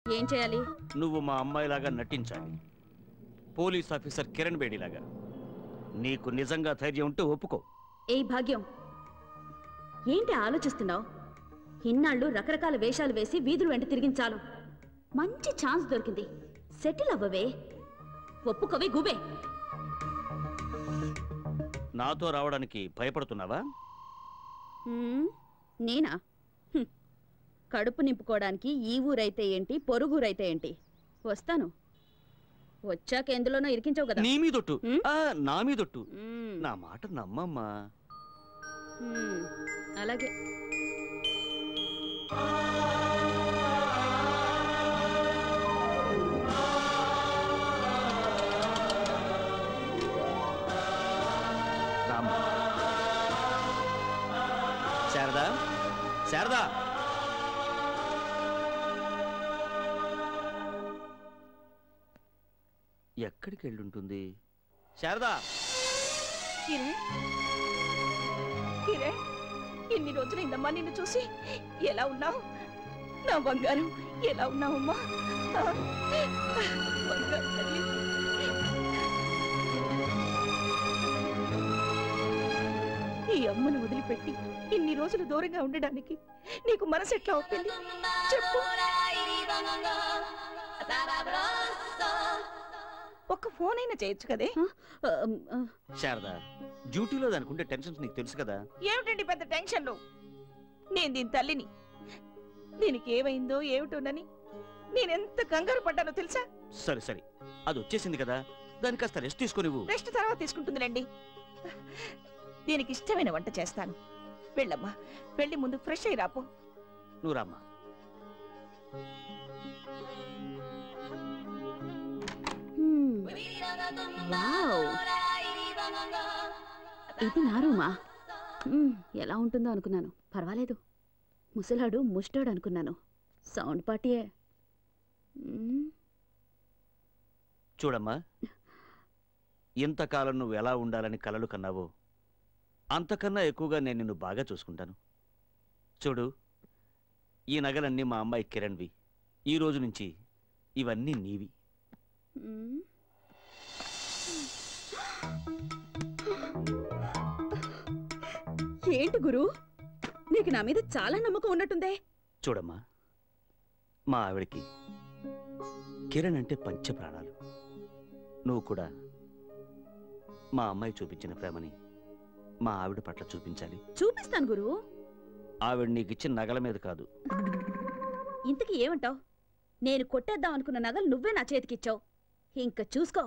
ఏం చేయాలి? నువ్వు మా అమ్మాయిలాగా నటించాలి. పోలీస్ ఆఫీసర్ కిరణ్ బేడిలాగా. నీకు నిజంగా ధైర్యం ఉంటే ఒప్పుకో. ఏ భాగ్యం, ఏంటి ఆలోచిస్తున్నావు? ఇన్నాళ్ళు రకరకాల వేషాలు వేసి వీధులు వెంట తిరిగించాలు. మంచి ఛాన్స్ దొరికింది, సెటిల్ అవ్వవే. ఒప్పుకోవే గుబే. నాతో రావడానికి భయపడుతున్నావా? నేనా? కడుపు నింపుకోవడానికి ఈ ఊరైతే ఏంటి, పొరుగురైతే ఏంటి, వస్తాను. వచ్చాక ఎందులోనో ఇరికించావు కదా. నీ మీదొట్టు, నా మీదొట్టు. నా మాట నమ్మమ్మా. అలాగే. శారదా, శారదా, ఎక్కడికి వెళ్ళుంటుంది? శారదా, కిరణ్, ఎన్ని రోజులైందమ్మా నిన్ను చూసి. ఎలా ఉన్నావు నా బంగారం? ఎలా ఉన్నావమ్మా? ఈ అమ్మను వదిలిపెట్టి ఇన్ని రోజులు దూరంగా ఉండడానికి నీకు మనసు ఎట్లా ఒప్పింది చెప్పు. ఒక్క ఫోన్ అయినా చేయొచ్చు కదే. శారదా, డ్యూటీలో దానికుంటే టెన్షన్స్ నీకు తెలుసు కదా. ఏమిటండి పెద్ద టెన్షన్లు? నేను దీని తల్లిని. దీనికి ఏమైందో ఏమిటోనని నేనెంత కంగారు పడ్డానో తెలుసా? సరే సరే, అది వచ్చేసింది కదా, దానికి కాస్త రెస్ట్ తీసుకోనివ్వు. రెస్ట్ తర్వాత తీసుకుంటుందిలేండి. దీనికి ఇష్టమైన వంట చేస్తాను. వెళ్ళమ్మా, వెళ్ళి ముందు ఫ్రెష్ అయి రాపో. నువ్వు రామ్మా. ఇది నా రూమా? ఎలా ఉంటుందో అనుకున్నాను. పర్వాలేదు. ముసలాడు ముష్టాడు అనుకున్నాను. సౌండ్ పార్టీయే. చూడమ్మా, ఇంతకాలం నువ్వు ఎలా ఉండాలని కలలు కన్నావో అంతకన్నా ఎక్కువగా నేను నిన్ను బాగా చూసుకుంటాను. చూడు, ఈ నగలన్నీ మా అమ్మాయి కిరణ్వి. ఈ రోజు నుంచి ఇవన్నీ నీవి. ఏంటి గురు, నీకు నా మీద చాలా నమ్మకం ఉన్నట్టుందే. చూడమ్మా, మా ఆవిడకి కిరణ్ అంటే పంచ ప్రాణాలు. నువ్వు కూడా మా అమ్మాయి చూపించిన ప్రేమని మా ఆవిడ పట్ల చూపించాలి. చూపిస్తాను గురు. ఆవిడ నీకు ఇచ్చిన నగల మీద కాదు. ఇంతకీ ఏమంటావు? నేను కొట్టేద్దాం అనుకున్న నగలు నువ్వే నా చేతికిచ్చావు. ఇంకా చూసుకో,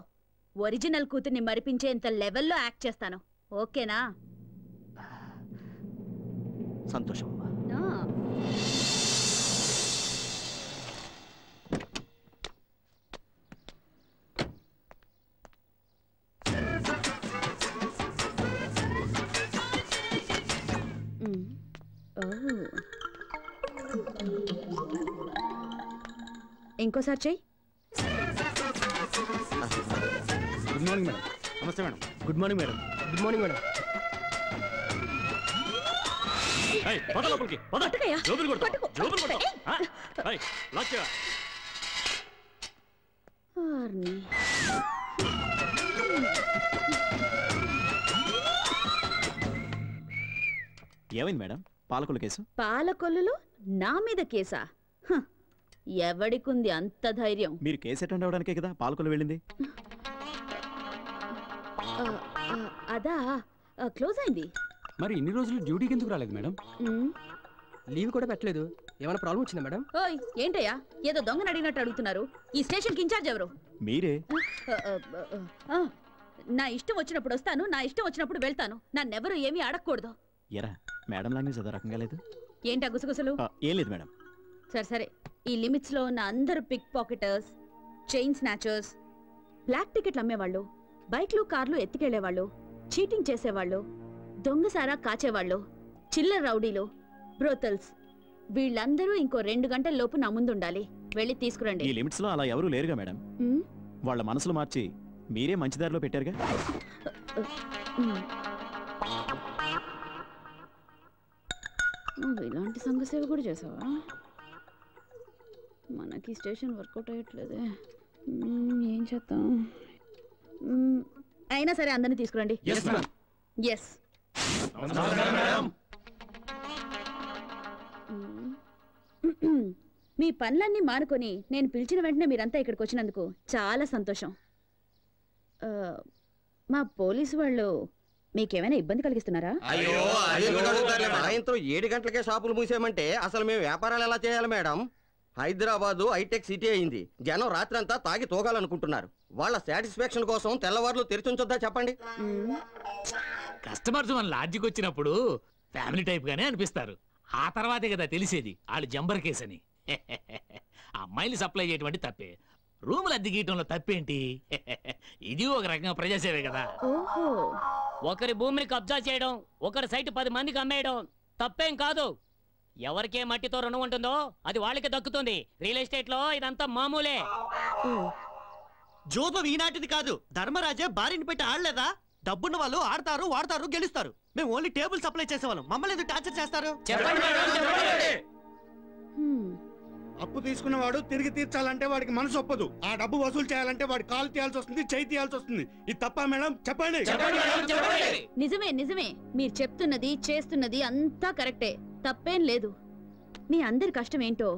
ఒరిజినల్ కూతుర్ని మరిపించేంత లెవెల్లో యాక్ట్ చేస్తాను. ఓకేనా? సంతోషం అమ్మా. ఇంకోసారి చెయ్యి. Good morning madam. నమస్తే madam. Good morning madam. Good morning madam. ఏమైంది మేడం? పాలకొల్లు కేసు. పాలకొల్లులో నా మీద కేసా? ఎవడికుంది అంత ధైర్యం? మీరు కేసు అటెండ్ అవడానికే కదా పాలకొల్లు వెళ్ళింది. అదా, క్లోజ్ అయింది. మరి ఇన్ని రోజులు డ్యూటీకి ఎందుకు రాలేదు మేడం? లీవ్ కూడా పెట్టలేదు. ఏమైనా ప్రాబ్లం వచ్చిందా మేడం? ఓయ్, ఏంటయ్యా ఏదో దొంగని అడిగినట్టు అడుగుతున్నారు? ఈ స్టేషన్ కి ఇన్ఛార్జ్ ఎవరు? మీరే. నా ఇష్టం వచ్చినప్పుడు వస్తాను, నా ఇష్టం వచ్చినప్పుడు వెళ్తాను. నన్నెవరు ఏమీ అడగకూడదు. ఎరా మేడం లాంగ్వేజ్ అదే రకంగా లేదు. ఏంటా గుసగుసలు? ఏం లేదు మేడం. సరే సరే, ఈ లిమిట్స్ లో ఉన్న అందరు pick pocketers, chain snatchers, black టికెట్లు అమ్మేవాళ్ళు, బైక్లు కార్లు ఎత్తుకెళ్లేవాళ్ళు, చీటింగ్ చేసేవాళ్ళు, దొంగసారా కాచేవాళ్ళు, చిల్లర రౌడీలు, బ్రోతల్స్, వీళ్ళందరూ ఇంకో 2 గంటల లోపు నా ముందు ఉండాలి. వెళ్ళి తీసుకురండి. ఈ లిమిట్స్ లో అలా ఎవరు లేరుగా మేడం. వాళ్ళ మనసులు మార్చి మీరే మంచి దారిలో పెట్టారుగా. నువ్వు ఇలాంటి సంఘ సేవ కూడా చేసావా? మనకి స్టేషన్ వర్కౌట్ అయ్యట్లేదే. ఏం చేద్దాం? అయినా సరే అందరినీ తీసుకురండి. ఎస్. మీ పనులన్నీ మానుకొని నేను పిలిచిన వెంటనే మీరంతా ఇక్కడికి వచ్చినందుకు చాలా సంతోషం. మా పోలీసు వాళ్ళు మీకేమైనా ఇబ్బంది కలిగిస్తున్నారా? సాయంత్రం 7 గంటలకే షాపులు మూసేయమంటే అసలు మేము వ్యాపారాలు ఎలా చేయాలి మేడం? హైదరాబాదు హైటెక్ సిటీ అయింది. జనం రాత్రంతా తాగి తోగాలనుకుంటున్నారు. వాళ్ళ సాటిస్ఫాక్షన్ కోసం తెల్లవారులు తెరిచుంచొద్దా చెప్పండి? కస్టమర్స్ మన లాడ్జికి వచ్చినప్పుడు ఫ్యామిలీ టైప్ గానే అనిపిస్తారు. ఆ తర్వాతే కదా తెలిసేది వాళ్ళు జంబర్ కేసు అని. అమ్మాయిలు సప్లై చేయటువంటి తప్పే, రూములు అద్దె గీయటంలో తప్పేంటి? ఇది ఒక రకంగా ప్రజాసేవే కదా. ఒకరి భూమిని కబ్జా చేయడం, ఒకరి సైట్ 10 మందికి అమ్మేయడం తప్పేం కాదు. ఎవరికే మట్టితో రుణం ఉంటుందో అది వాళ్ళకి దక్కుతుంది. రియల్ ఎస్టేట్ లో ఇదంతా మామూలే. జోబం ఈనాటిది కాదు. ధర్మరాజే బారిని పెట్టి ఆడలేదా? డబ్బున్న వాళ్ళు ఆడతారు, వాడతారు, గెలుస్తారు. మేము ఓన్లీ టేబుల్ సప్లై చేసేవాళ్ళం. మమ్మల్ని ఎందుకు టార్చర్ చేస్తారు? అప్పు తీసుకున్నవాడు తిరిగి తీర్చాలంటే వాడికి మనసు ఒప్పదు. ఆ డబ్బు వసూలు చేయాలంటే వాడి కాలు తీయాల్సి వస్తుంది, చేయి తీయాల్సి వస్తుంది. ఇది తప్ప మేడం? చెప్పండి. నిజమే నిజమే, మీరు చెప్తున్నది చేస్తున్నది అంతా కరెక్టే, తప్పేం లేదు. మీ అందరి కష్టం ఏంటో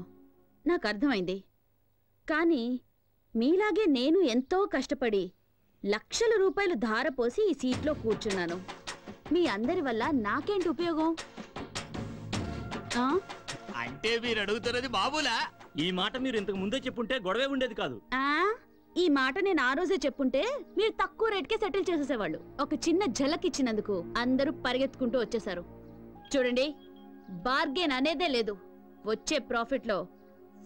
నాకు అర్థమైంది. కానీ మీలాగే నేను ఎంతో కష్టపడి లక్షల రూపాయలు ధారపోసి ఈ సీట్లో కూర్చున్నాను. మీ అందరి వల్ల నాకేంటి ఉపయోగం? అంటే మీరు అడుగుతున్నది బాబులా? ఈ మాట మీరు ఇంతకు ముందే చెప్పుంటే గొడవే ఉండేది కాదు. ఈ మాట నేను ఆ రోజే చెప్పుంటే మీరు తక్కువ రేట్కే సెటిల్ చేసేసేవాళ్ళు. ఒక చిన్న ఝలక్ ఇచ్చినందుకు అందరూ పరిగెత్తుకుంటూ వచ్చేసారు. చూడండి, బార్గెన్ అనేదే లేదు. వచ్చే ప్రాఫిట్ లో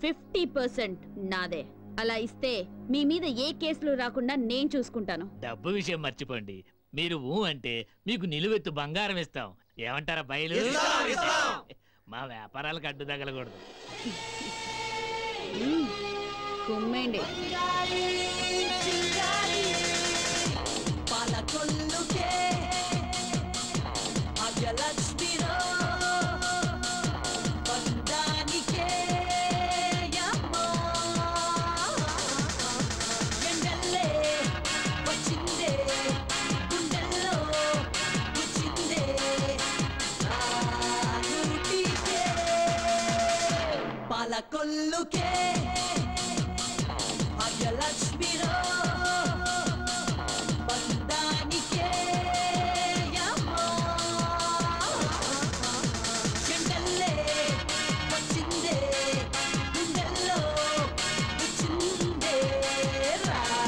50% నాదే. అలా ఇస్తే మీ మీద ఏ కేసులు రాకుండా నేను చూసుకుంటాను. డబ్బు విషయం మర్చిపోండి. మీరు అంటే మీకు నిలువెత్తు బంగారం ఇస్తాం. ఏమంటారా బయలు? మా వ్యాపారాలకు అడ్డు తగలకూడదు. కుమ్మేండి. కొల్లుకే అయ్యలక్ష్మిరో బందానికే యమ్మా చెండల్లే వచ్చిందే గుండెల్లో వచ్చిందే రానుటికే.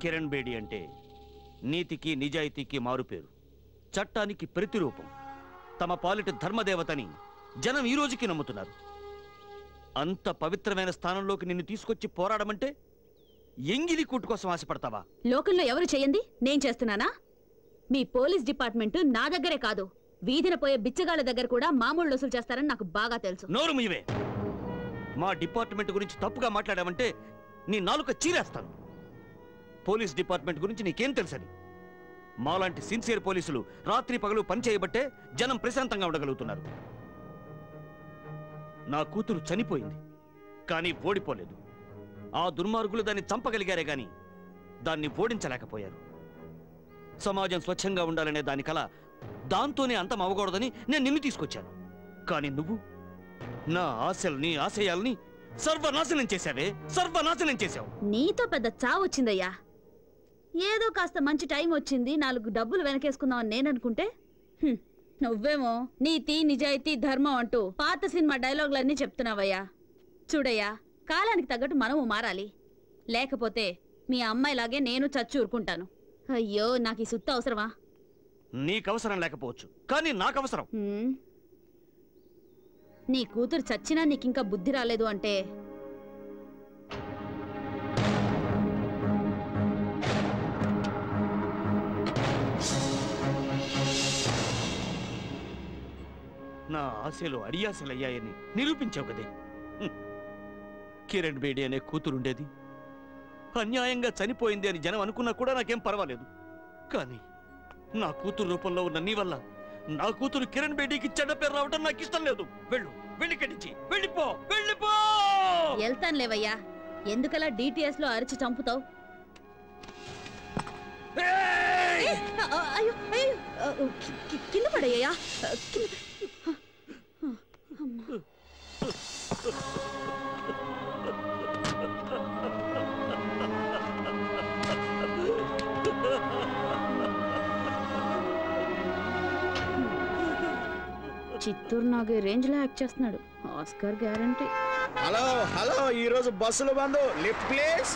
కిరణ్ బేడి అంటే నీతికి నిజాయితీకి మారుపేరు, చట్టానికి ప్రతిరూపం. తమ పాలిట ధర్మదేవతని జనం ఈ రోజుకి నమ్ముతున్నారు. అంత పవిత్రమైన స్థానంలోకి నిన్ను తీసుకొచ్చి పోరాడమంటే ఎంగిలి కూటు కోసం ఆశపడతావా? లోకల్లో ఎవరు చేయండి నేను చేస్తున్నానా? మీ పోలీస్ డిపార్ట్మెంట్ నా దగ్గరే కాదు, వీధిన పోయే బిచ్చగాళ్ళ దగ్గర కూడా మామూలు వసూలు చేస్తారని నాకు బాగా తెలుసు. నోరు ముయ్యవే. మా డిపార్ట్మెంట్ గురించి తప్పుగా మాట్లాడామంటే నీ నాలుక చీరేస్తాను. పోలీస్ డిపార్ట్మెంట్ గురించి నీకేం తెలుసని? మాలాంటి సిన్సియర్ పోలీసులు రాత్రి పగలు పనిచేయబట్టే జనం ప్రశాంతంగా ఉండగలుగుతున్నారు. నా కూతురు చనిపోయింది, కానీ ఓడిపోలేదు. ఆ దుర్మార్గులు దాన్ని చంపగలిగారే గాని దాన్ని ఓడించలేకపోయారు. సమాజం స్వచ్ఛంగా ఉండాలనే దాని కల దాంతోనే అంతం అవ్వకూడదని నేను నిన్ను తీసుకొచ్చాను. కానీ నువ్వు నా ఆశల్ని ఆశయాల్ని సర్వనాశనం చేశావే, సర్వనాశనం చేశావు. నీతో పెద్ద చావు వచ్చిందయ్యా. ఏదో కాస్త మంచి టైం వచ్చింది, 4 డబ్బులు వెనకేసుకుందామని నేను అనుకుంటే నువ్వేమో నీతి నిజాయితీ ధర్మం అంటూ పాత సినిమా డైలాగులన్నీ చెప్తున్నావయ్యా. చూడయ్యా, కాలానికి తగ్గట్టు మనము మారాలి. లేకపోతే మీ అమ్మాయిలాగే నేను చచ్చి ఊరుకుంటాను. అయ్యో, నాకు ఈ సుత్త అవసరమా? నీకవసరం లేకపోవచ్చు, కానీ నాకవసరం. నీ కూతురు చచ్చినా నీకింకా బుద్ధి రాలేదు అంటే నా ఆశలు అడియాసలయ్యాయని నిరూపించావు కదే. కిరణ్ బేడి అనే కూతురుండేది. అన్యాయంగా చనిపోయింది అని జనం అనుకున్నా కూడా నాకేం పర్వాలేదు. కానీ నా కూతురు రూపంలో ఉన్న నీ వల్ల నా కూతురు కిరణ్ బేడికి చెడ్డ పేరు రావడం నాకు ఇష్టం లేదు. వెళ్ళు, వెళ్ళిక్కడి వెళ్ళిపో, వెళ్ళిపో. వెళ్తాను లేవయ్యా. ఎందుకలా డిటిఎస్ లో అరిచి చంపుతావు? అయ్యో అయ్యో, కింద పడయ్యా. చిత్తూరు నాగే రేంజ్ లో యాక్ట్ చేస్తున్నాడు. Oscar guarantee. హలో హలో, ఈ రోజు బస్సులు bandh. Lift please.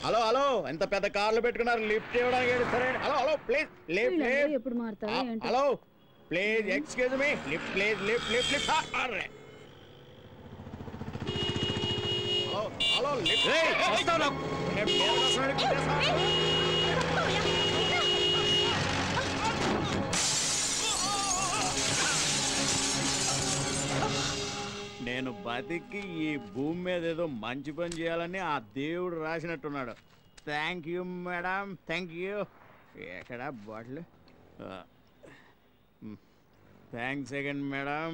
Hello hello, ఎంత పెద్ద కార్లు పెట్టుకున్నారు, లిఫ్ట్ ఇవ్వడానికి సరే. హలో హలో ప్లీజ్, లిఫ్ట్ ఎప్పుడు మారుతారు? Hello please, excuse me, lift please, lift lift lift. Hello hello, lift. నేను బతికి ఈ భూమి మీద ఏదో మంచి పని చేయాలని ఆ దేవుడు రాసినట్టున్నాడు. Thank you madam, thank you. ఎక్కడ బాటిల్? Thanks again madam.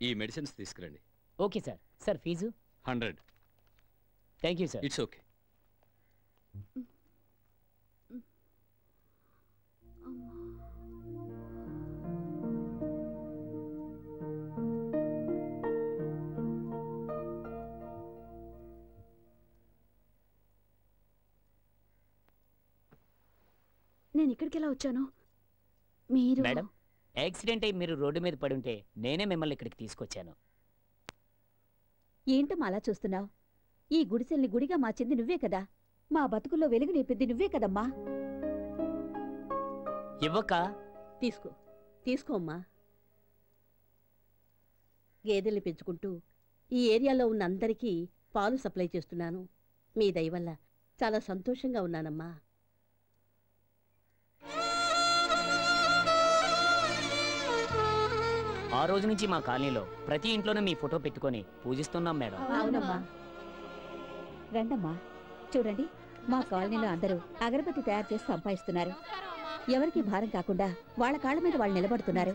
ఈ మెడిసిన్స్ తీసుకురండి. Okay sir. Sir fees 100. Thank you sir. It's okay. నేను ఇక్కడికి ఎలా వచ్చాను? మీరు మేడం, యాక్సిడెంట్ అయి మీరు రోడ్డు మీద పడి ఉంటే నేనే మిమ్మల్ని ఇక్కడికి తీసుకొచ్చాను. ఏంటమ్మా అలా చూస్తున్నావు? ఈ గుడిసెల్ని గుడిగా మార్చింది నువ్వే కదా. మా బతుకుల్లో వెలుగు నింపింది నువ్వే కదమ్మా. ఇవ్వక తీసుకో, తీసుకోమ్మా. గేదెల్ని పెంచుకుంటూ ఈ ఏరియాలో ఉన్న అందరికీ పాలు సప్లై చేస్తున్నాను. మీ దయ వల్ల చాలా సంతోషంగా ఉన్నానమ్మా. ఆ రోజు నుంచి మా కాలనీలో ప్రతి ఇంట్లోనూ మీ ఫోటో పెట్టుకొని పూజిస్తున్నాం మేడం. అవునమ్మా. రండమ్మా, చూడండి, మా కాలనీలో అందరూ అగరబత్తి తయారు చేసి సంపాదిస్తున్నారు. ఎవరికి భారం కాకుండా వాళ్ళ కాళ్ళ మీద వాళ్ళు నిలబడుతున్నారు.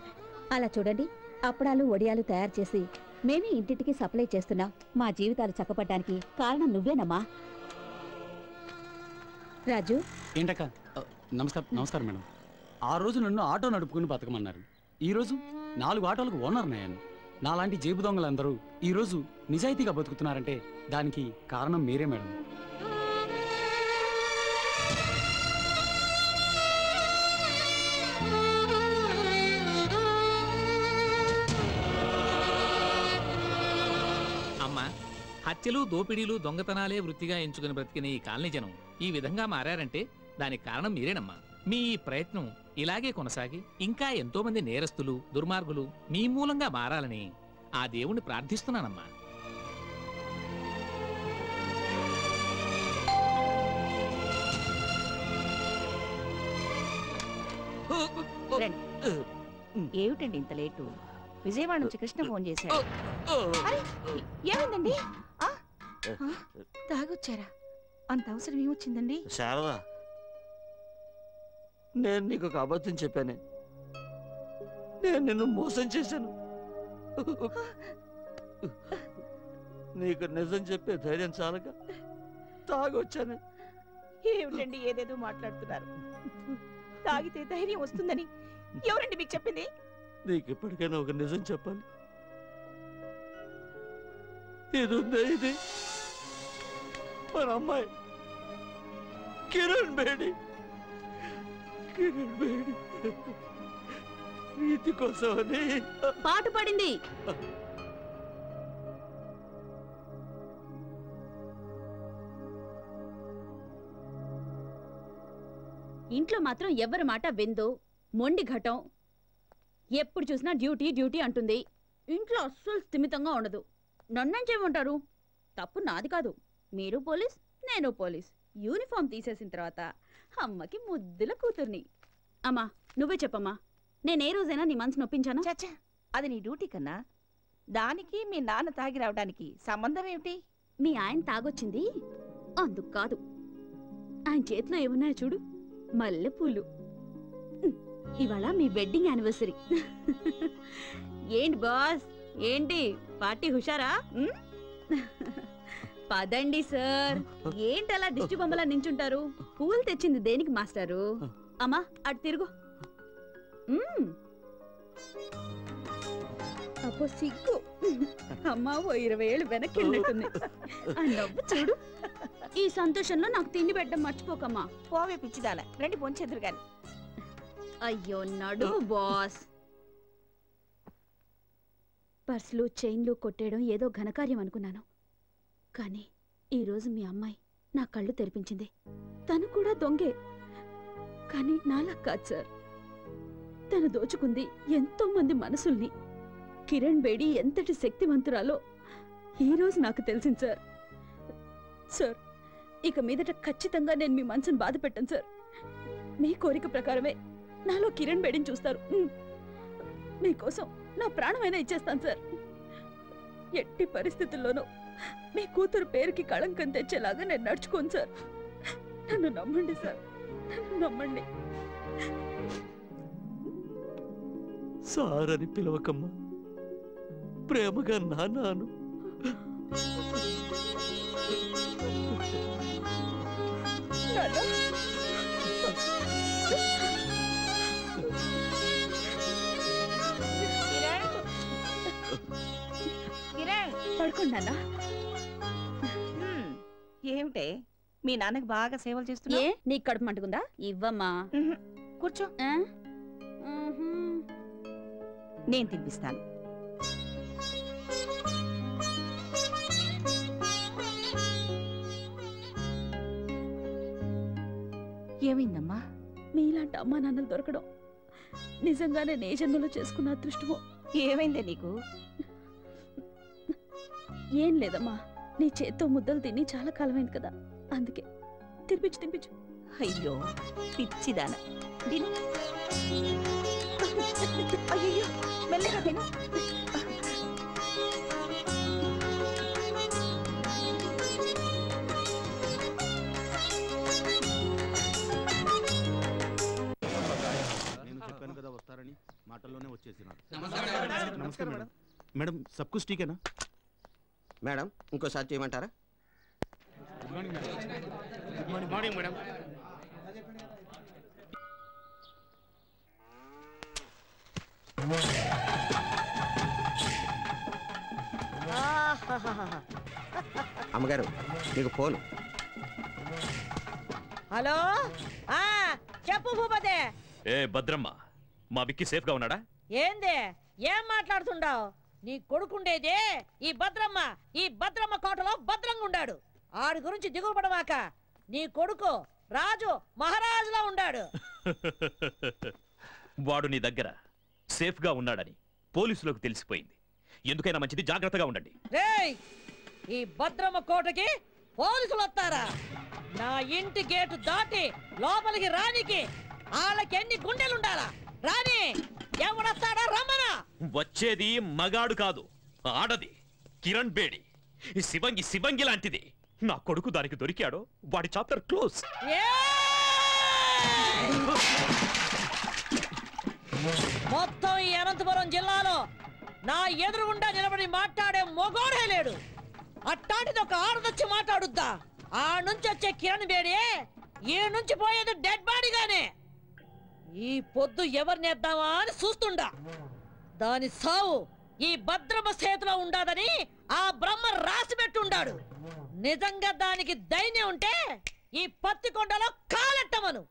అలా చూడండి, అప్పడాలు వడియాలు తయారు చేసి మేమే ఇంటింటికి సప్లై చేస్తున్నాం. మా జీవితాలు చక్కపడ్డానికి కారణం నువ్వేనమ్మా. రాజు. ఏంటక్క? నమస్కారం మేడం. ఆ రోజు నన్ను ఆటో నడుపుకుని బతకమన్నారు. ఈరోజు 4 ఆటోలకు ఓనర్ నేను. నాలాంటి జేబు దొంగలందరూ ఈరోజు నిజాయితీగా బతుకుతున్నారంటే దానికి కారణం మీరే మేడం. అమ్మా, హత్యలు, దోపిడీలు, దొంగతనాలే వృత్తిగా ఎంచుకుని బ్రతికిన ఈ కాలనీ జనం ఈ విధంగా మారారంటే దానికి కారణం మీరేనమ్మా. మీ ఈ ప్రయత్నం ఇలాగే కొనసాగి ఇంకా ఎంతో మంది నేరస్తులు, దుర్మార్గులు మీ మూలంగా మారాలని ఆ దేవుణ్ణి ప్రార్థిస్తున్నానమ్మా. ఏమిటండి ఇంత లేటు? విజయవాడ నుంచి కృష్ణ ఫోన్ చేశాడు. ఏమైందండి? తాగొచ్చారా? అంత అవసరం ఏమొచ్చిందండి? శారదా, నేను నీకు ఒక అబద్ధం చెప్పానే. నేను నిన్ను మోసం చేశాను. నీకు నిజం చెప్పే ధైర్యం చాలక తాగొచ్చాను. ఏమిటండి ఏదేదో మాట్లాడుతున్నారు? తాగితే ధైర్యం వస్తుందని ఎవరండి మీకు చెప్పింది? నీకు ఇప్పటికైనా ఒక నిజం చెప్పాలి. ఇది ఉందే, ఇది మన అమ్మాయి కిరణ్ బేడి. కిరణ్ బేడి ప్రీతి కోసమని పాట పడింది. ఇంట్లో మాత్రం ఎవరి మాట విందు. మొండి ఘటం. ఎప్పుడు చూసినా డ్యూటీ డ్యూటీ అంటుంది. ఇంట్లో అస్సలు స్థిమితంగా ఉండదు. నన్నేం చేయమంటారు? తప్పు నాది కాదు. మీరు పోలీస్, నేను పోలీస్. యూనిఫామ్ తీసేసిన తర్వాత అమ్మకి ముద్దుల కూతుర్ని. అమ్మా నువ్వే చెప్పమ్మా, నేను ఏ రోజైనా నీ మనసు నొప్పించాను? చచ్చా, అది నీ డ్యూటీ కన్నా. దానికి మీ నాన్న తాగి రావడానికి సంబంధం ఏమిటి? మీ ఆయన తాగొచ్చింది అందుకు కాదు. ఆయన చేతిలో ఏమున్నాయో చూడు, మల్లెపూలు. ఇవాళ మీ వెడ్డింగ్ యానివర్సరీ. ఏంటి బాస్, ఏంటి పార్టీ హుషారా? పదండి సార్. ఏంటలా దిష్టి బొమ్మలా నించుంటారు? పూలు తెచ్చింది దేనికి మాస్టారు? అమ్మా అటు తిరుగు. అప్పో సిగ్గు. అమ్మా ఓ 20 ఏళ్ళు వెనక్కి వెళ్ళినట్టుంది. ఆ నవ్వు చూడు. ఈ సంతోషంలో నాకు తిండి పెట్టడం మర్చిపోకమ్మా. పోవే పిచ్చిదాన, రండి పొంచెదురు గాని. అయ్యో నడుము బాస్. పర్సులు చైన్లు కొట్టేయడం ఏదో ఘనకార్యం అనుకున్నాను, కానీ ఈరోజు మీ అమ్మాయి నా కళ్ళు తెరిపించింది. తను కూడా దొంగే, కానీ నాలా కాదు సార్. తను దోచుకుంది ఎంతో మంది మనసుల్ని. కిరణ్ బేడి ఎంతటి శక్తివంతురాలో ఈరోజు నాకు తెలిసింది సార్. సార్ ఇక మీదట ఖచ్చితంగా నేను మీ మనసును బాధ పెట్టను సార్. మీ కోరిక ప్రకారమే నాలో కిరణ్ బేడిని చూస్తారు. మీకోసం నా ప్రాణమైనా ఇచ్చేస్తాను సార్. ఎట్టి పరిస్థితుల్లోనూ మీ కూతురు పేరుకి కళంకం తెచ్చేలాగా నేను నడుచుకోను సార్. నన్ను నమ్మండి సార్, నన్ను నమ్మండి. సార్ అని పిలవకమ్మా, ప్రేమగా నాన్నాను. పడుకోండి. ఏమిటే మీ నాన్నకి బాగా సేవలు చేస్తున్నా? ఏ నీకు కడుపు మంటుకుందా? ఇవ్వమ్మా. కూర్చో, నేను తినిపిస్తాను. ఏమైందమ్మా? మీలాంటి అమ్మా నాన్నలు దొరకడం నిజంగానే నే జన్మలో చేసుకున్న అదృష్టమో. ఏమైందే నీకు? ఏం లేదమ్మా, నీ చేత్తో ముద్దలు తిని చాలా కాలమైంది కదా, అందుకే. తినిపించు తినిపించు. అయ్యో పిచ్చిదాన, తిను. అయ్యో మెల్లగా తిను. నేను చెప్పాను కదా వస్తారని, మాటల్లోనే వచ్చేసినారు. నమస్కారం మేడం. మేడం సబ్ కుछ ठीक है ना? మేడం ఇంకోసారి చేయమంటారా? Good morning madam. అమ్మగారు మీకు ఫోన్. హలో, చెప్పు భూపతే. ఏ భద్రమ్మ, మా విక్కి సేఫ్ గా ఉన్నాడా? ఏందే ఏం మాట్లాడుతుండావు? నీ కొడుకుండేదే ఈ భద్రమ్మ కోటలో భద్రంగా ఉండాడు. ఆడి గురించి దిగులు పడవాక. నీ కొడుకు రాజు మహారాజులా ఉండాడు. వాడు నీ దగ్గర సేఫ్ గా ఉన్నాడని పోలీసులకు తెలిసిపోయింది. ఎందుకైనా మంచిది జాగ్రత్తగా ఉండండి. రేయ్, ఈ భద్రమ్మ కోటకి పోలీసులు వస్తారా? నా ఇంటి గేటు దాటి లోపలికి రానికి వాళ్ళకి ఎన్ని గుండెలుండాలా? రాని ఎవడొస్తాడా? రమ్మనా. వచ్చేది మగాడు కాదు, ఆడది. కిరణ్ బేడి ఈ శివంగి లాంటిది. నా కొడుకు దానికి దొరికాడో వాడి చాప్టర్ క్లోజ్. మొత్తం ఈ అనంతపురం జిల్లాలో నా ఎదురుగుండా నిలబడి మాట్లాడే మొగోడే లేడు. అట్టాంటిది ఒక ఆడదొచ్చి మాట్లాడుద్దా? ఆ నుంచి వచ్చే కిరణ్ బేడి ఈ నుంచి పోయేది డెడ్ బాడీగానే. ఈ పొద్దు ఎవరినేద్దామా అని చూస్తుండా. దాని సావు ఈ భద్రమ్మ చేతిలో ఉండాదని ఆ బ్రహ్మ రాసి పెట్టుండాడు. నిజంగా దానికి ధైర్యం ఉంటే ఈ పత్తికొండలో కాలెట్టమను.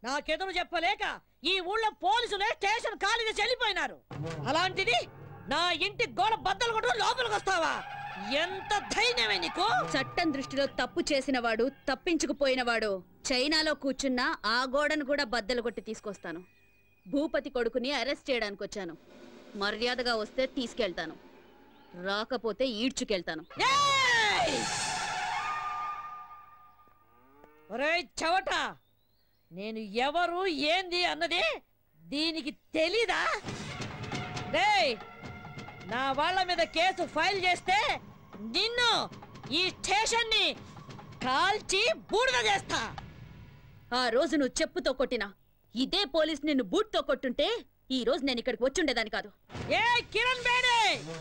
నాకెదురు చెప్పలేక ఈ ఊళ్ళో పోలీసులే స్టేషన్ ఖాళీగా చెల్లిపోయినారు. అలాంటిది నా ఇంటి గోడ బద్దలు కొట్టు లోపలికి వస్తావా? ఎంత ధైర్యమే నీకు? చట్టం దృష్టిలో తప్పు చేసినవాడు, తప్పించుకుపోయినవాడు చైనాలో కూర్చున్నా ఆ గోడను కూడా బద్దలు కొట్టి తీసుకొస్తాను. భూపతి కొడుకుని అరెస్ట్ చేయడానికి వచ్చాను. మర్యాదగా వస్తే తీసుకెళ్తాను, రాకపోతే ఈడ్చుకెళ్తాను. ఒరేయ్ చవట, నేను ఎవరు ఏంది అన్నది దీనికి తెలీదా? రేయ్, నా వాళ్ళ మీద కేసు ఫైల్ చేస్తే నిన్ను ఈ స్టేషన్ ని కాల్చి బూడిద చేస్తా. ఆ రోజు నువ్వు చెప్పుతో కొట్టినా ఇదే పోలీస్ నిన్ను బూట్తో కొట్టుంటే ఈ రోజు నేను ఇక్కడికి వచ్చుండేదాన్ని కాదు. ఏ కిరణ్ బేడే,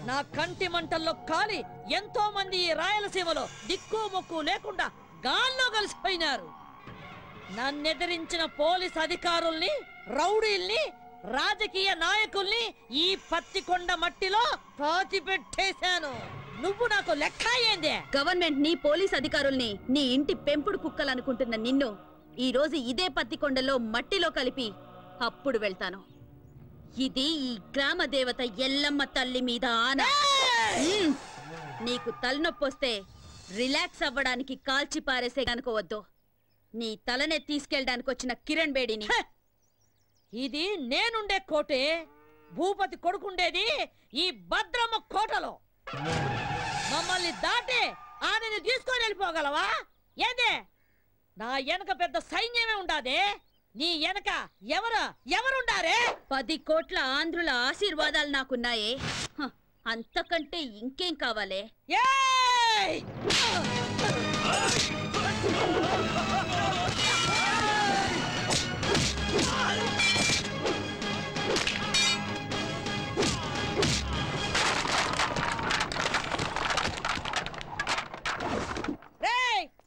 నా కంటి మంటల్లో కాలి ఎంతో మంది ఈ రాయలసీమలో దిక్కు మొక్కు లేకుండా గాల్లో కలిసిపోయినారు. నన్నెదిరించిన పోలీస్ అధికారుల్ని, రౌడీల్ని, రాజకీయ నాయకుల్ని ఈ పత్తికొండ మట్టిలో పాతిపెట్టేశాను. నువ్వు నాకు లెక్క ఏంది? గవర్నమెంట్ ని, పోలీస్ అధికారుల్ని నీ ఇంటి పెంపుడు కుక్కలనుకుంటున్న నిన్ను ఈ రోజు ఇదే పత్తికొండలో మట్టిలో కలిపి అప్పుడు వెళ్తాను. ఇది ఈ గ్రామ దేవత ఎల్లమ్మ తల్లి మీద ఆన. నీకు తలనొప్పొస్తే రిలాక్స్ అవ్వడానికి కాల్చి పారేసే కనుకోవద్దు. నీ తలనే తీసుకెళ్ళడానికి వచ్చిన కిరణ్ బేడిని. ఇది నేనుండే కోటే. భూపతి కొడుకుండేది ఈ భద్రమ్మ కోటలో. మమ్మల్ని దాటి ఆమెను తీసుకొని వెళ్ళిపోగలవా? ఏదే, నా వెనక పెద్ద సైన్యమే ఉండాదే. నీ వెనక ఎవరుండారే? 10 కోట్ల ఆంధ్రుల ఆశీర్వాదాలు నాకున్నాయే. అంతకంటే ఇంకేం కావాలే?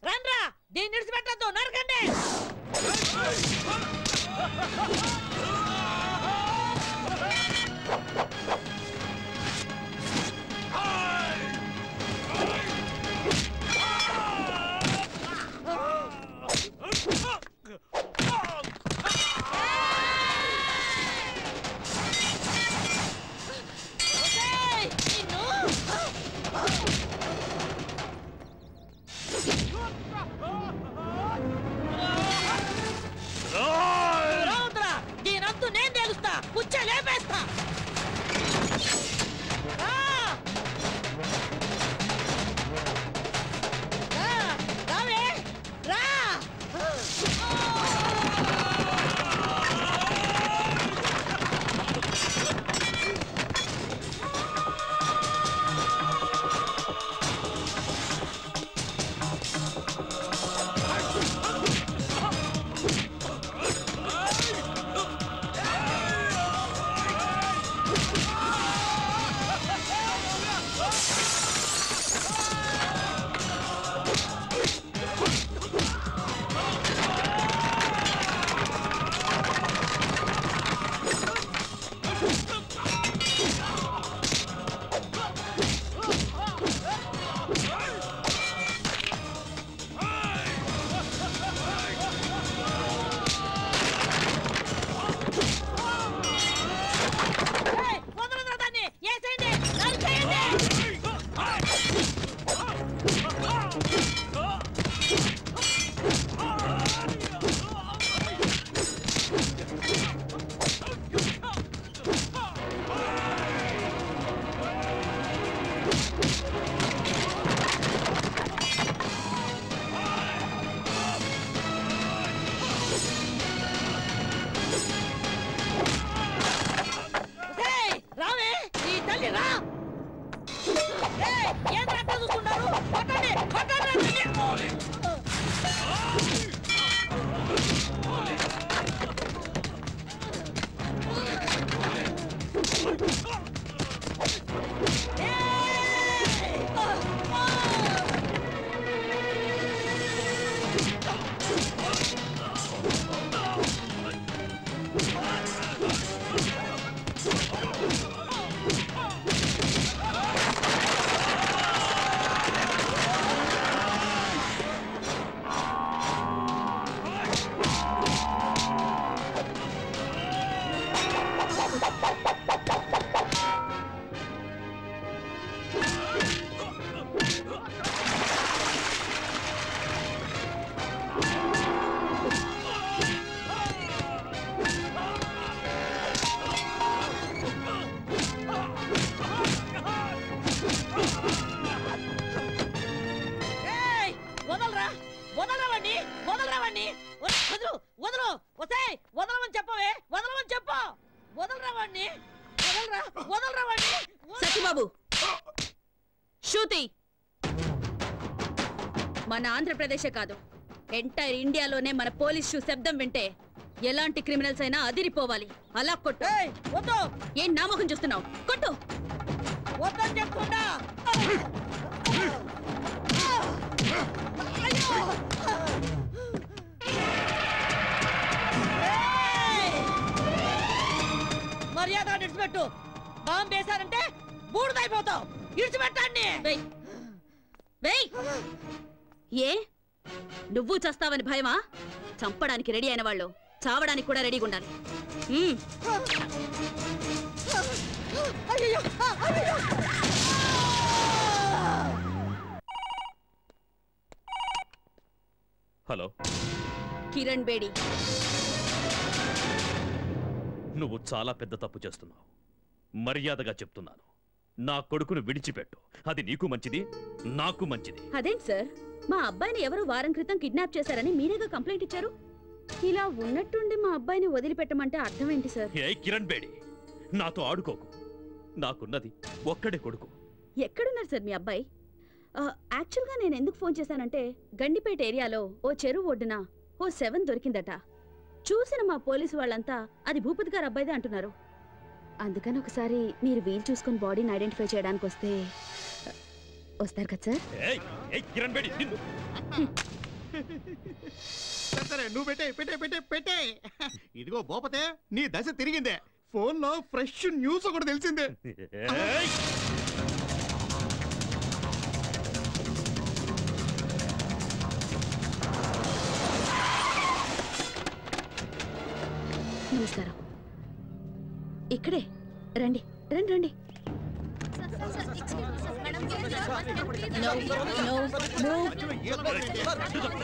రండ్రా, దీన్ని విడిచిపెట్టద్దు, నరకండి. దీనంతా నేను తెలుస్తా, పుచ్చ లేపేస్తా. రావే రా. వదలు వదలు వసాయ్ వదలమని చెప్పవే వదలమని చెప్పు వదలరా వాడిని వదలరా వాడిని సత్యబాబు శృతి మన ఆంధ్రప్రదేశే కాదు ఎంటైర్ ఇండియాలోనే మన పోలీస్ షూ శబ్దం వింటే ఎలాంటి క్రిమినల్స్ అయినా అదిరిపోవాలి అలా కొట్టు వద్దు ఏం నామకం చూస్తున్నావు కొట్టు వద్దని చెప్తున్నా మర్యాద ఇడిచిపెట్టు బాంబు వేశారంటే బూడిదైపోతావు ఇడిచిపెట్టండి ఏ నువ్వు చస్తావని భయమా చంపడానికి రెడీ అయిన వాళ్ళు చావడానికి కూడా రెడీగా ఉండాలి హలో కిరణ్ బేడి నువ్వు చాలా పెద్ద తప్పు చేస్తున్నావు మర్యాదగా చెప్తున్నాను నా కొడుకును విడిచిపెట్టు అది నీకు మంచిది నాకు మంచిది అదేంటి సార్ మా అబ్బాయిని ఎవరో వారం క్రితం కిడ్నాప్ చేశారని మీరేగా కంప్లైంట్ ఇచ్చారు ఇలా ఉన్నట్టుండి మా అబ్బాయిని వదిలిపెట్టమంటే అర్థం ఏంటి సార్ ఏ కిరణ్ బేడి నాతో ఆడుకోకు నాకున్నది ఒక్కడే కొడుకు ఎక్కడున్నారు సార్ మీ అబ్బాయి యాక్చువల్గా నేను ఎందుకు ఫోన్ చేశానంటే గండిపేట ఏరియాలో ఓ చెరువు ఒడ్డున ఓ 7 దొరికిందట చూసిన మా పోలీసు వాళ్ళంతా అది భూపతి గారు అబ్బాయిదే అంటున్నారు అందుకని ఒకసారి మీరు వీలు చూసుకుని బాడీని ఐడెంటిఫై చేయడానికి వస్తారు కదా సార్ సరే నువ్వు పెట్టే ఇదిగో భూపతే నీ దశ తిరిగిందే ఫోన్ లో ఫ్రెష్ న్యూస్ ఒకటి తెలిసిందే నమస్కారం ఇక్కడే రండి రండి రండి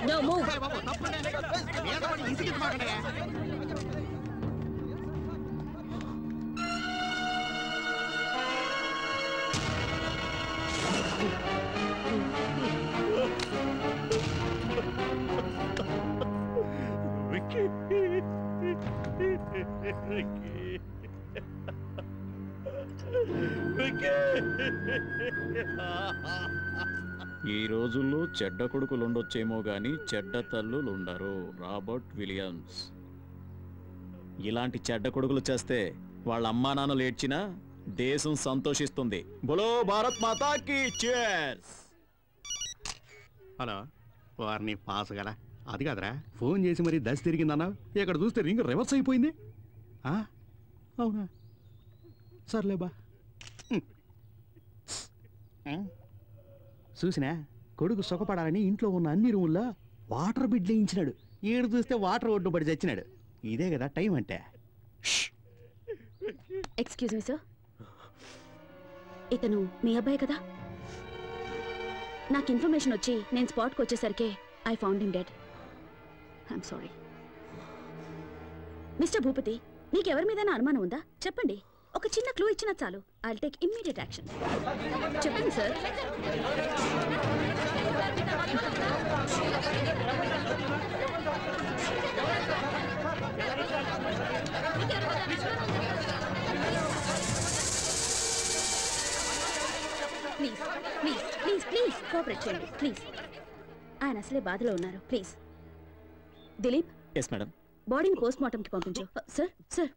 No move. ఈ రోజుల్లో చెడ్డ కొడుకులు ఉండొచ్చేమో గాని చెడ్డ తల్లులు ఉండరు. Robert Williams. ఇలాంటి చెడ్డ కొడుకులు చేస్తే వాళ్ళ అమ్మా నాన్నలు ఏడ్చినా దేశం సంతోషిస్తుంది. బోలో భారత్ మాతాకి cheers. హలో వారిని పాస్ కదా అది కాదురా ఫోన్ చేసి మరి దశ తిరిగిందన్నా ఇక్కడ చూస్తే రింగ్ రివర్స్ అయిపోయింది. అవునా సర్లేబా చూసినా కొడుకు సుఖపడాలని ఇంట్లో ఉన్న అన్ని రూముల్లో వాటర్ బిడ్ వేయించినాడు. ఈడు చూస్తే వాటర్ ఒడ్డు పడి చచ్చినాడు. ఇదే కదా టైం అంటే. ఎక్స్క్యూజ్ మీ సార్, ఇతను మీ అబ్బాయి కదా? నాకు ఇన్ఫర్మేషన్ వచ్చి నేను స్పాట్కి వచ్చేసరికి I found him dead. I'm sorry. Mister Bhupathi, మీకు ఎవరి మీద అనుమానం ఉందా? చెప్పండి. ఒక చిన్న క్లూ ఇచ్చినా చాలు. I'll take immediate action. చెప్పండి sir. Please please please please cooperate చేయండి ప్లీజ్. ఆయన అసలే బాధలో ఉన్నారు. ప్లీజ్ దిలీప్. Yes madam. బాడీని పోస్ట్ మార్టంకి పంపించు. సార్ సార్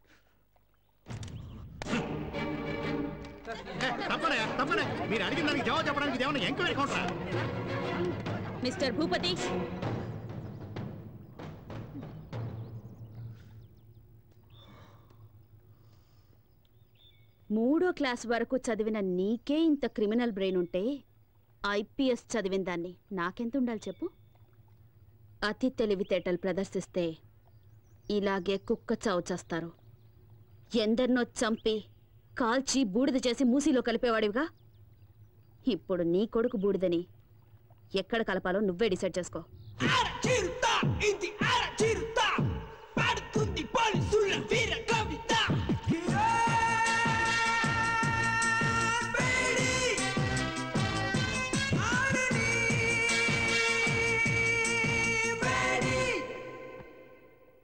మీరు అడిగిన దానికి జవాబు చెప్పడానికి ఏమన్నా ఎంక్వైరీ కౌంటరా? మిస్టర్ భూపతి, మూడో క్లాస్ వరకు చదివిన నీకే ఇంత క్రిమినల్ బ్రెయిన్ ఉంటే ఐపీఎస్ చదివిన దాన్ని నాకెంత ఉండాలి చెప్పు? అతి తెలివితేటలు ప్రదర్శిస్తే ఇలాగే కుక్క చావు చేస్తారు. ఎందరినో చంపి కాల్చి బూడిద చేసి మూసీలో కలిపేవాడివిగా. ఇప్పుడు నీ కొడుకు బూడిదని ఎక్కడ కలపాలో నువ్వే డిసైడ్ చేసుకో.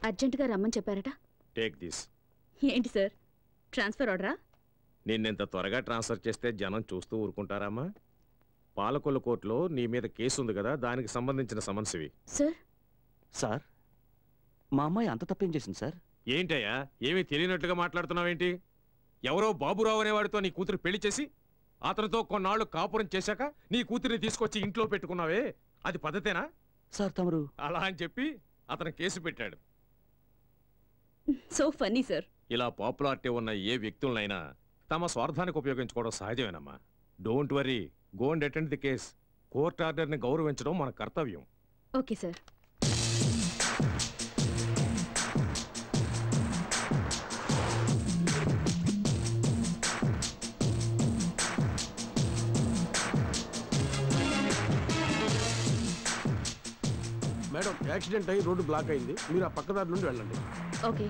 అర్జెంటుగా రమ్మని చెప్పారట. Take this. ఏంటి సార్, ట్రాన్స్ఫర్ ఆర్డరా? నిన్నెంత త్వరగా ట్రాన్స్ఫర్ చేస్తే జనం చూస్తూ ఊరుకుంటారమ్మా? పాలకొల్లు కోర్టులో నీ మీద కేసు ఉంది కదా, దానికి సంబంధించిన సమన్సివి. సార్ సార్, మా అమ్మాయి అంత తప్పేం చేసింది సార్? ఏంటయ్యా, ఏమీ తెలియనట్లుగా మాట్లాడుతున్నావేంటి? ఎవరో బాబురావు అనేవాడితో నీ కూతురు పెళ్లి చేసి అతనితో కొన్నాళ్ళు కాపురం చేశాక నీ కూతురిని తీసుకొచ్చి ఇంట్లో పెట్టుకున్నావే, అది పద్ధతేనా? సార్ తమరు అలా అని చెప్పి అతను కేసు పెట్టాడు. So funny sir. ఇలా పాపులారిటీ ఉన్న ఏ వ్యక్తులనైనా తమ స్వార్థానికి ఉపయోగించుకోవడం సహజమేనమ్మా. Don't worry, go and attend the case. Court ఆర్డర్ని గౌరవించడం మన కర్తవ్యం. Okay sir. మేడం, యాక్సిడెంట్ అయ్యి రోడ్డు బ్లాక్ అయింది, మీరు ఆ పక్కదారి నుండి వెళ్ళండి. ఓకే.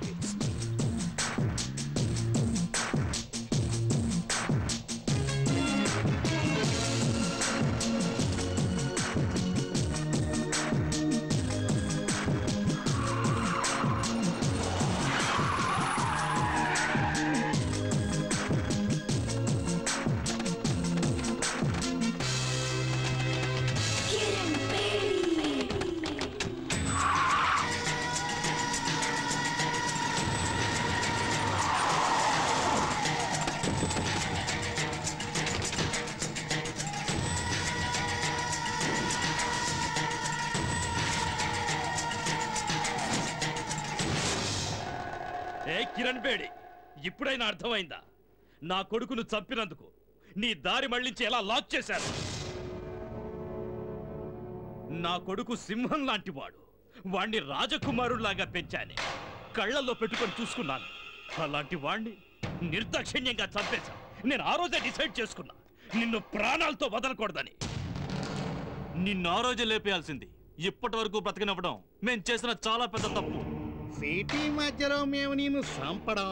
కిరణ్ బేడి, ఇప్పుడైనా అర్థమైందా? నా కొడుకును చంపినందుకు నీ దారి మళ్లించి ఎలా లాక్ చేశారు? నా కొడుకు సింహం లాంటి వాడు, వాణ్ణి రాజకుమారులాగా పెంచానే, కళ్ళల్లో పెట్టుకొని చూసుకున్నాను. అలాంటి వాణ్ణి నిర్దాక్షిణ్యంగా చంపేశా. నేను ఆ రోజే డిసైడ్ చేసుకున్నా, నిన్ను ప్రాణాలతో వదలకూడదని. నిన్ను ఆ రోజే లేపేయాల్సింది. ఇప్పటి వరకు బ్రతికినవ్వడం మేం చేసిన చాలా పెద్ద తప్పు. సిటీ మధ్యలో మేము నిన్ను చంపడం,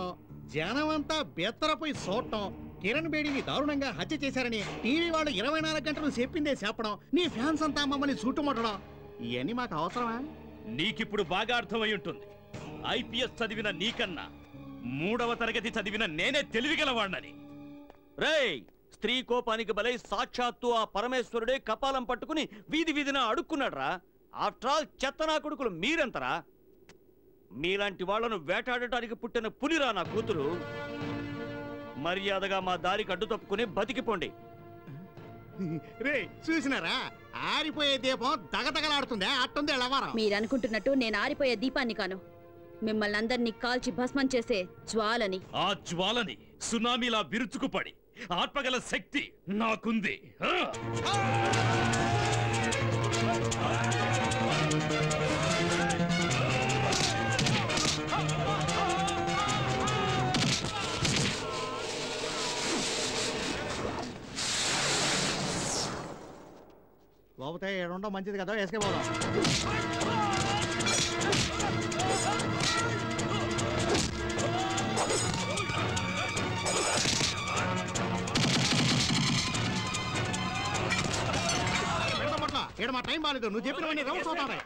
జనమంతా బెత్తరపోయి చూడటం, కిరణ్ బేడిని దారుణంగా హత్య చేశారని టీవీ వాళ్ళు 24 గంటలు చెప్పిందే చెప్పడం, నీ ఫ్యాన్స్ అంతా మమ్మల్ని చుట్టుముట్టడం, ఇవన్నీ మాకు అవసరమా? నీకిప్పుడు బాగా అర్థమై ఉంటుంది. ఐపీఎస్ చదివిన నీకన్నా 3వ తరగతి చదివిన నేనే తెలివిగలవాణ్ణని. రేయ్, స్త్రీ కోపానికి బలై సాక్షాత్తు ఆ పరమేశ్వరుడే కపాలం పట్టుకుని వీధి వీధిన అడుక్కున్నాడ్రా. ఆఫ్టర్ ఆల్ చెత్తనా కొడుకులు మీరెంతరా? మీలాంటి వాళ్లను వేటాడటానికి పుట్టిన పులిరా నా కూతురు. మర్యాదగా మా దారికి అడ్డు తప్పుకుని బతికిపోండి. రే, చూసినారా, ఆరిపోయే దీపం దగదగలాడుతుందే, అట్టుంది ఎలవారం. మీరనుకుంటున్నట్టు నేను ఆరిపోయే దీపాన్ని కాను, మిమ్మల్ని అందరినీ కాల్చి భస్మం చేసే జ్వాలని. ఆ జ్వాలని సునామీలా విరుచుకుపడి ఆత్మగల శక్తి నాకుంది. లోపతే ఏడుండో మంచిది కదా, వేసుకే పోదాం. ఇక్కడ మా టైం బాగాలేదు, నువ్వు చెప్పినవన్నీ రౌండ్స్ అవుతాయి.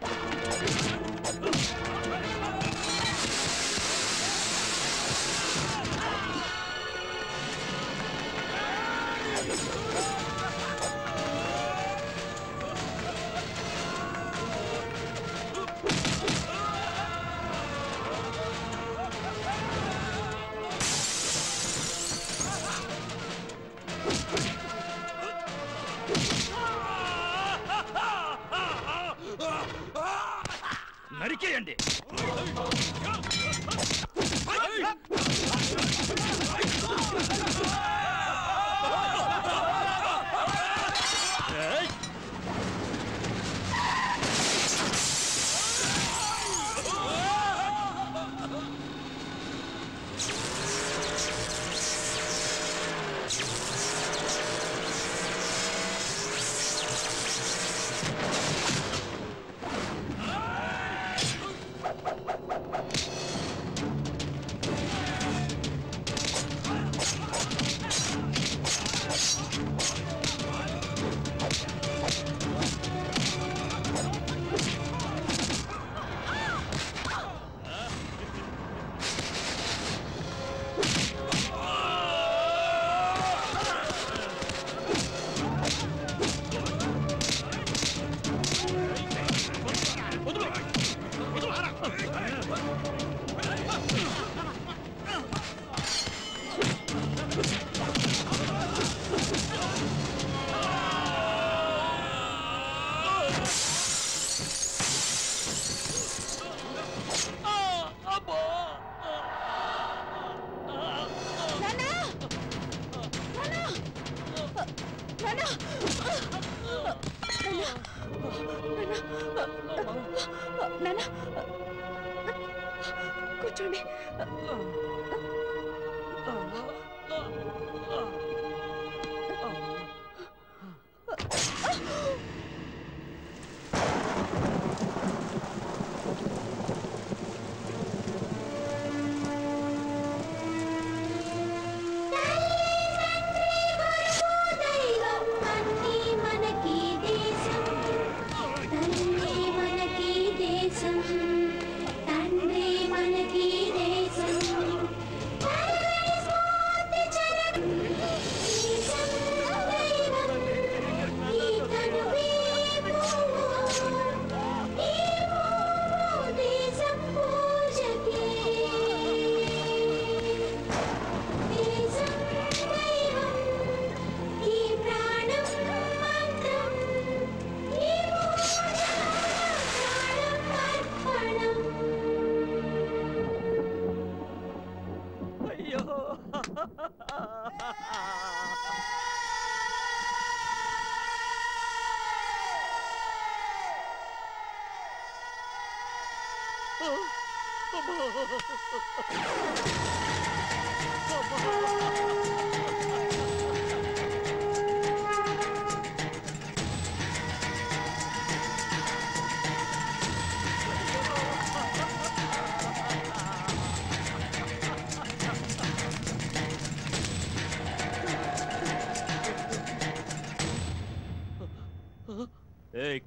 నరికేయండి. కూర్చోండి.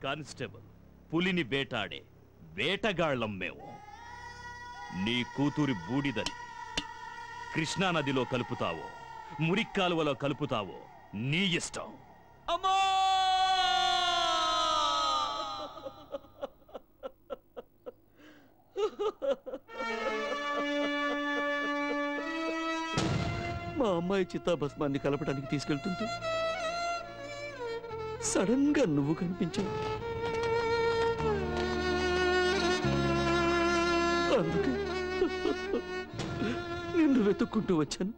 కానిస్టేబుల్, పులిని వేటాడే వేటగాళ్లం మేము. నీ కూతురి బూడిదని కృష్ణానదిలో కలుపుతావో మురిక్కాలువలో కలుపుతావో నీ ఇష్టం. అమ్మా! మా అమ్మాయి చిత్తాభస్మాన్ని కలపడానికి తీసుకెళ్తుంటూ సడన్ గా నువ్వు కనిపించావు. అందుకే నిన్ను వెతుక్కుంటూ వచ్చాను.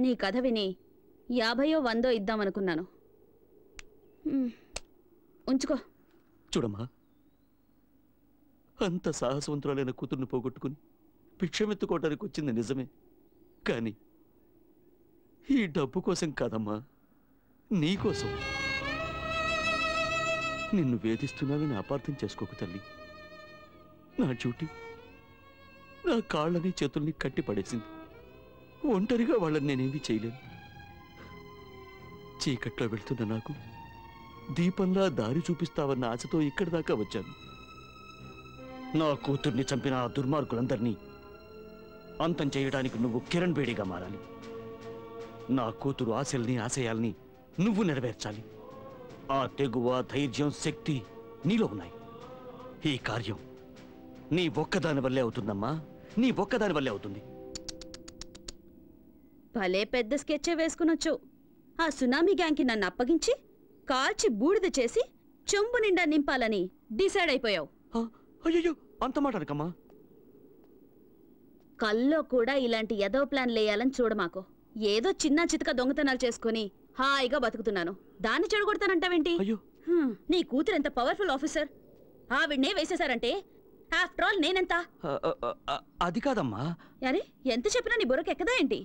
నీ కథ విని 50 or 100 ఇద్దామనుకున్నాను. ఉంచుకో. చూడమ్మా, అంత సాహసవంతురాలైన కూతుర్ని పోగొట్టుకుని భిక్షమెత్తుకోవటానికి వచ్చింది నిజమే, కానీ ఈ డబ్బు కోసం కాదమ్మా, నీకోసం. నిన్ను వేధిస్తున్నానని అపార్థం చేసుకోకు తల్లి. నా డ్యూటీ నా కాళ్ళని చేతుల్ని కట్టి పడేసింది. ఒంటరిగా వాళ్ళని నేనేమీ చేయలేను. చీకట్లో వెళ్తున్న నాకు దీపంలా దారి చూపిస్తావన్న ఆశతో ఇక్కడి దాకా వచ్చాను. నా కూతుర్ని చంపిన ఆ దుర్మార్గులందరినీ అంతం చేయడానికి నువ్వు కిరణ్ బేడిగా మారాలి. నా కూతురు ఆశల్ని ఆశయాల్ని నువ్వు నెరవేర్చాలి. ఆ తెగువ, ధైర్యం, శక్తి నీలో ఉన్నాయి. ఈ కార్యం నీ ఒక్కదాని వల్లే అవుతుందమ్మా, నీ ఒక్కదాని వల్లే అవుతుంది. భలే పెద్ద స్కెచ్చే వేసుకునొచ్చు. ఆ సునామీ గ్యాంగ్కి నన్ను అప్పగించి కాల్చి బూడిద చేసి చెంబు నిండా నింపాలని డిసైడ్ అయిపోయావు. అయ్యో, అంత మాట అనకమ్మా. కల్లో కూడా ఇలాంటి ఎదో ప్లాన్ లేయాలని చూడమాకు. ఏదో చిన్న చితక దొంగతనాలు చేసుకుని హాయిగా బతుకుతున్నాను, దాన్ని చెడగొడతానంటావేంటి? నీ కూతురు ఎంత పవర్ఫుల్ ఆఫీసర్, ఆవిడ్నే వేసేశారంటే ఆఫ్టర్ ఆల్ నేనెంత? అది కాదమ్మా. అరే, ఎంత చెప్పినా నీ బుర్రకు ఎక్కదా ఏంటి?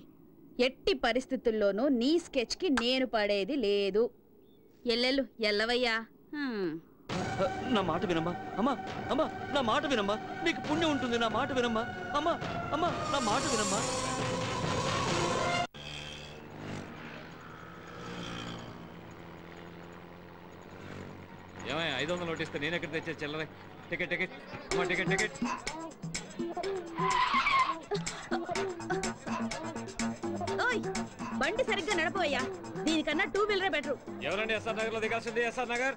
ఎట్టి పరిస్థితుల్లోనూ నీ స్కెచ్కి నేను పడేది లేదు. ఎల్లెళ్ళు ఎల్లవయ్యా. నా మాట వినమ్మా. అమ్మా అమ్మా, నా మాట వినమ్మా, నీకు పుణ్యం ఉంటుంది. నా మాట వినమ్మా. అమ్మా అమ్మా, నా మాట వినమ్మా. ఏమయ్య 500 నోట్ ఇస్తే నేను ఎక్కడ తెచ్చే చిల్లరే? Ticket ticket ticket ticket. ఓయ్, బండి సరిగ్గా నడపవయ్యా. దీనికన్నా 2 వీలరే బెటర్. ఎవరండి ఎస్ఆర్ నగర్ లో దిగాల్సింది? ఎస్ఆర్ నగర్.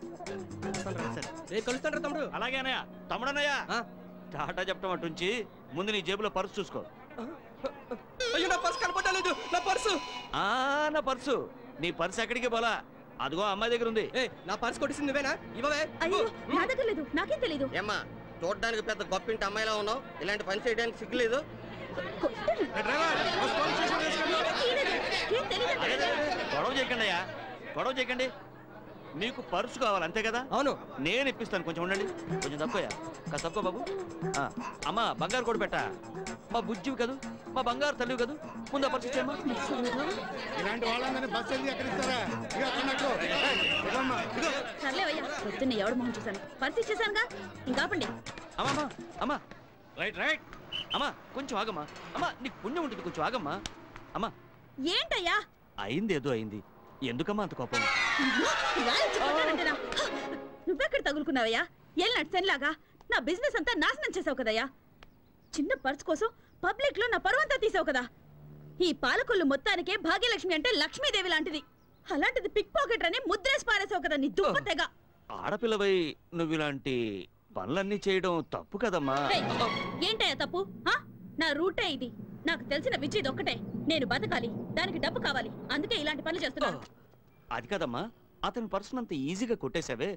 కలుస్తాడు తమ్ముడు. అలాగే అన్నయ్య. తమ్ముడన్నయ్య, టాటా చెప్పడం అటుంచి ముందు నీ జేబులో పర్సు చూసుకో. అయ్యో, నా పర్సు కనపడలేదు. నా పర్సు. నా పర్సు. నీ పర్సు ఎక్కడికి పోలా? అదిగో అమ్మాయి దగ్గర ఉంది. నా పర్సు కొట్టింది నువ్వేనా? ఇవ్వవే. అయ్యో, నా దగ్గర లేదు, నాకేం తెలీదు. ఏమ్మా, చూడడానికి పెద్ద గొప్పింటి అమ్మాయిలా ఉన్నావు, ఇలాంటి పని చేయడానికి సిగ్గులేదు? గొడవ చేయకండి అయ్యా, గొడవ చేయకండి. నీకు పర్సు కావాలి అంతే కదా? అవును. నేను ఇప్పిస్తాను, కొంచెం ఉండండి. కొంచెం తక్కువయా, కాస్త తక్కువ బాబు. అమ్మా బంగారు కూడా పెట్టా. మా బుజ్జివి కదూ, మా బంగారు తల్లివి కదూ, ముందు ఆ పర్సు ఇచ్చేయమ్మా. ఇలాంటి వాళ్ళందరినీ బస్సు వెళ్ళి ఎక్కడ ఇస్తారా? సర్లేవయ్యా, పొద్దున్న ఎవడు మొహం చూశాను, పర్సు ఇచ్చేసానుగా, ఇంకా ఆపండి. అమ్మా అమ్మా రైట్ రైట్ అమ్మా, కొంచెం ఆగమ్మా. అమ్మా నీకు పుణ్యం ఉంటుంది, కొంచెం ఆగమ్మా. అమ్మా ఏంటయ్యా? అయింది ఏదో అయింది, ఎందుకమ్మా అంత కోపం? నువ్వెక్కడ తగులుకున్నావయ్యా? ఏళ్ళనాటి సెన్లాగా నా బిజినెస్ అంతా నాశనం చేసావు కదయ్యా. చిన్న పర్స్ కోసం పబ్లిక్ లో నా పరువంతా తీసావు కదా. ఈ పాలకొల్లు మొత్తానికే భాగ్యలక్ష్మి అంటే లక్ష్మీదేవి లాంటిది. అలాంటిది పిక్ పాకెట్ అని ముద్రేసి పారేసావు కదా నీ దుప్ప తెగ. ఆడపిల్లవై నువ్వు ఇలాంటి పనులన్నీ చేయడం తప్పు కదమ్మా. ఏంటయ్యా తప్పు? నా రూటే ఇది. నాకు తెలిసిన విద్య ఇది ఒక్కటే. నేను బతకాలి, దానికి డబ్బు కావాలి, అందుకే ఇలాంటి పనులు చేస్తున్నాను. అది కదమ్మా, అతని పర్సన్ అంత ఈజీగా కొట్టేశావే.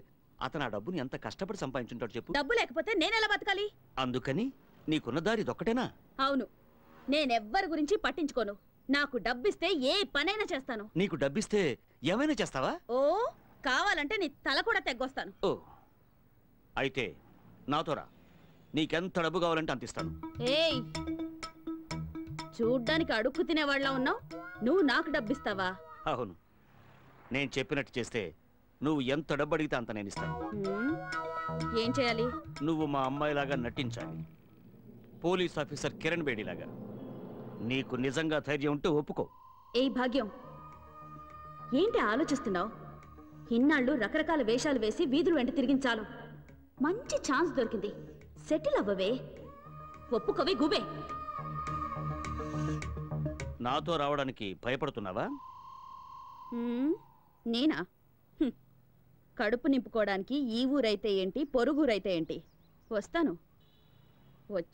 అతను ఆ డబ్బుని ఎంత కష్టపడి సంపాదించుంటాడు చెప్పు. డబ్బు లేకపోతే నేనెలా బతకాలి? అందుకని నీకున్న దారి ఇదొక్కటేనా? అవును, నేనెవ్వరి గురించి పట్టించుకోను. నాకు డబ్బిస్తే ఏ పనైనా చేస్తాను. నీకు డబ్బిస్తే ఏమైనా చేస్తావా? ఓ, కావాలంటే నీ తల కూడా తెగ్గొస్తాను. ఓ అయితే నాతో రా, నీకెంత డబ్బు కావాలంటే అంత ఇస్తాను. ఏయ్, చూడ్డానికి అడుక్కు తినేవాళ్ళ ఉన్నావు, నువ్వు నాకు డబ్బిస్తావా? అవును, నేను చెప్పినట్టు చేస్తే నువ్వు ఎంత డబ్బు అడిగితే అంత నేను ఇస్తాను. ఏం చేయాలి? నువ్వు మా అమ్మాయిలాగా నటించాలి, పోలీస్ ఆఫీసర్ కిరణ్ బేడిలాగా. నీకు నిజంగా ధైర్యం ఉంటే ఒప్పుకో. ఏయ్ భాగ్యం, ఏంటి ఆలోచిస్తున్నావు? ఇన్నాళ్ళు రకరకాల వేషాలు వేసి వీధులు వెంట తిరిగించాలు. మంచి ఛాన్స్ దొరికింది, సెటిల్ అవ్వవే. ఒప్పుకోవే గుబే. నాతో రావడానికి భయపడుతున్నావా? నేనా? కడుపు నింపుకోవడానికి ఈ ఊరైతే ఏంటి, పొరుగురైతే ఏంటి, వస్తాను.